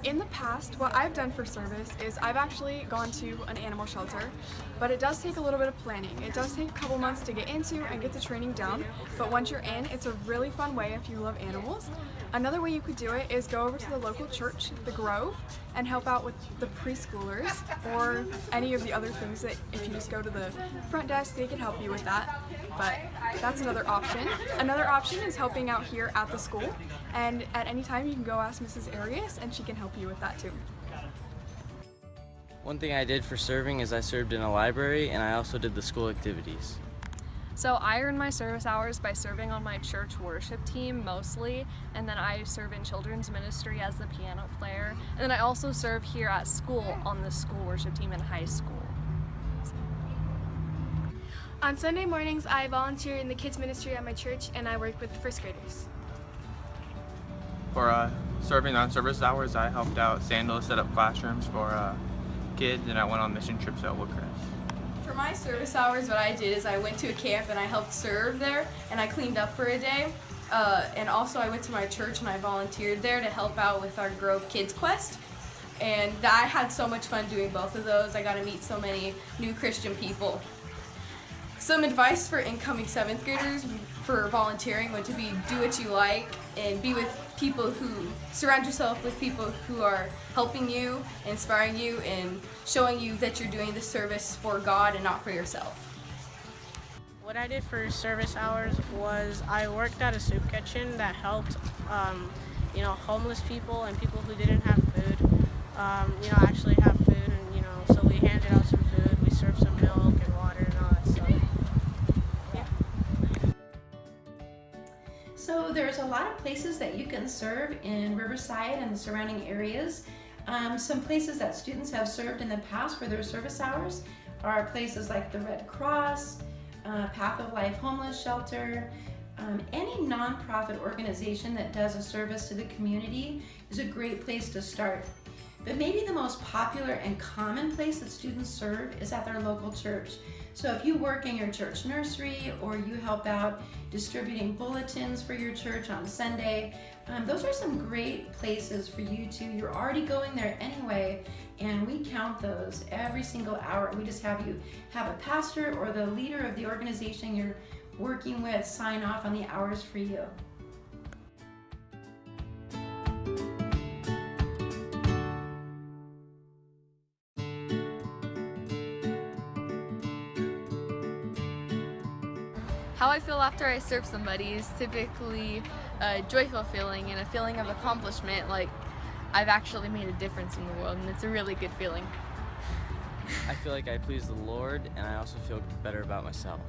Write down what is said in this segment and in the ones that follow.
In the past, what I've done for service is I've actually gone to an animal shelter, but it does take a little bit of planning. It does take a couple months to get into and get the training down, but once you're in, it's a really fun way if you love animals. Another way you could do it is go over to the local church, the Grove, and help out with the preschoolers or any of the other things that if you just go to the front desk, they can help you with that. But that's another option. Another option is helping out here at the school, and at any time you can go ask Mrs. Arias and she can help you with that too. One thing I did for serving is I served in a library and I also did the school activities. So I earn my service hours by serving on my church worship team mostly, and then I serve in children's ministry as the piano player, and then I also serve here at school on the school worship team in high school. On Sunday mornings, I volunteer in the kids ministry at my church, and I work with first graders. For serving on service hours, I helped out Sandals set up classrooms for kids, and I went on mission trips at Woodcrest. For my service hours, what I did is I went to a camp and I helped serve there, and I cleaned up for a day. And also I went to my church and I volunteered there to help out with our Grove Kids Quest. And I had so much fun doing both of those. I got to meet so many new Christian people. Some advice for incoming 7th graders for volunteering would to be do what you like and be with people who surround yourself with people who are helping you, inspiring you, and showing you that you're doing the service for God and not for yourself. What I did for service hours was I worked at a soup kitchen that helped homeless people and people who didn't have food actually have food, and so we handed out some food, we served some milk and water and all that stuff. So there's a lot of places that you can serve in Riverside and the surrounding areas. Some places that students have served in the past for their service hours are places like the Red Cross, Path of Life Homeless Shelter. Any nonprofit organization that does a service to the community is a great place to start. But maybe the most popular and common place that students serve is at their local church. So if you work in your church nursery or you help out distributing bulletins for your church on Sunday, those are some great places for you to. You're already going there anyway, and we count those every single hour. We just have you have a pastor or the leader of the organization you're working with sign off on the hours for you. How I feel after I serve somebody is typically a joyful feeling and a feeling of accomplishment, like I've actually made a difference in the world, and it's a really good feeling. I feel like I please the Lord and I also feel better about myself.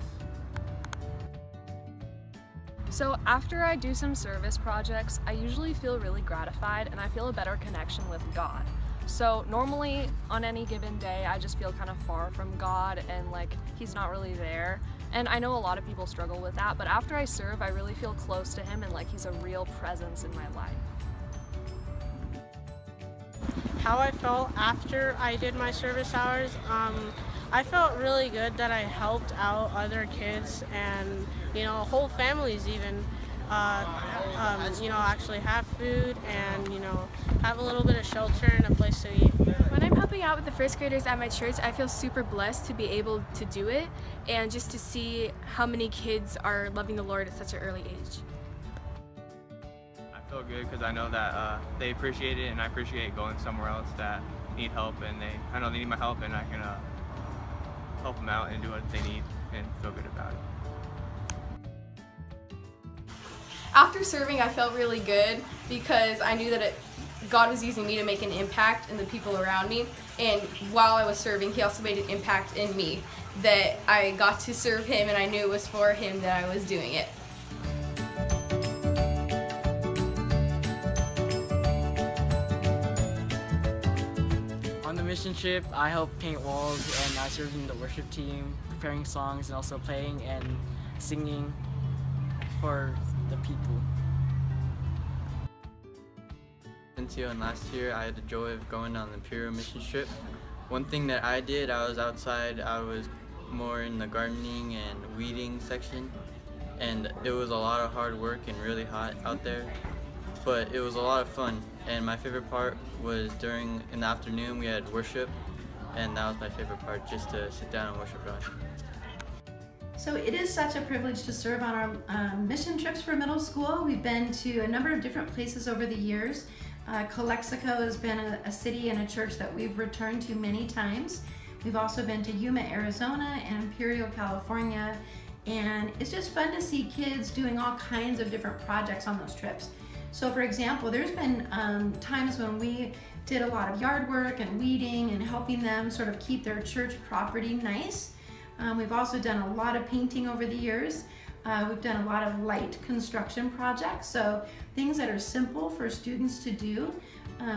So after I do some service projects, I usually feel really gratified and I feel a better connection with God. So normally on any given day, I just feel kind of far from God and like He's not really there. And I know a lot of people struggle with that, but after I serve, I really feel close to Him and like He's a real presence in my life. How I felt after I did my service hours, I felt really good that I helped out other kids and whole families even actually have food and have a little bit of shelter and a place to eat. When I'm helping out with the first graders at my church, I feel super blessed to be able to do it and just to see how many kids are loving the Lord at such an early age. I feel good because I know that they appreciate it, and I appreciate going somewhere else that need help, and I know they need my help, and I can help them out and do what they need and feel good about it. After serving, I felt really good because I knew that God was using me to make an impact in the people around me. And while I was serving, He also made an impact in me, that I got to serve Him and I knew it was for Him that I was doing it. On the mission trip, I helped paint walls and I served in the worship team, preparing songs and also playing and singing for the people. And last year I had the joy of going on the Imperial mission trip. One thing that I did, I was outside, I was more in the gardening and weeding section, and it was a lot of hard work and really hot out there. but it was a lot of fun. And my favorite part was in the afternoon we had worship, and that was my favorite part, just to sit down and worship God. So it is such a privilege to serve on our mission trips for middle school. We've been to a number of different places over the years. Calexico has been a city and a church that we've returned to many times. We've also been to Yuma, Arizona and Imperial, California. And it's just fun to see kids doing all kinds of different projects on those trips. So for example, there's been times when we did a lot of yard work and weeding and helping them sort of keep their church property nice. We've also done a lot of painting over the years. We've done a lot of light construction projects, so things that are simple for students to do.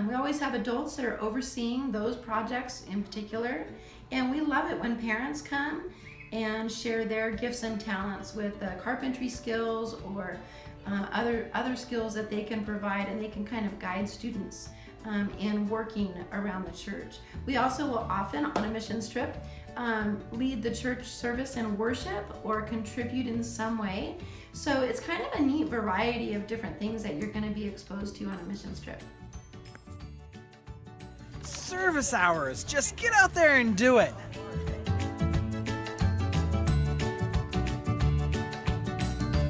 We always have adults that are overseeing those projects in particular, and we love it when parents come and share their gifts and talents with carpentry skills or other skills that they can provide, and they can kind of guide students in working around the church. We also will often, on a missions trip, lead the church service and worship or contribute in some way. So it's kind of a neat variety of different things that you're going to be exposed to on a missions trip. Service hours, just get out there and do it.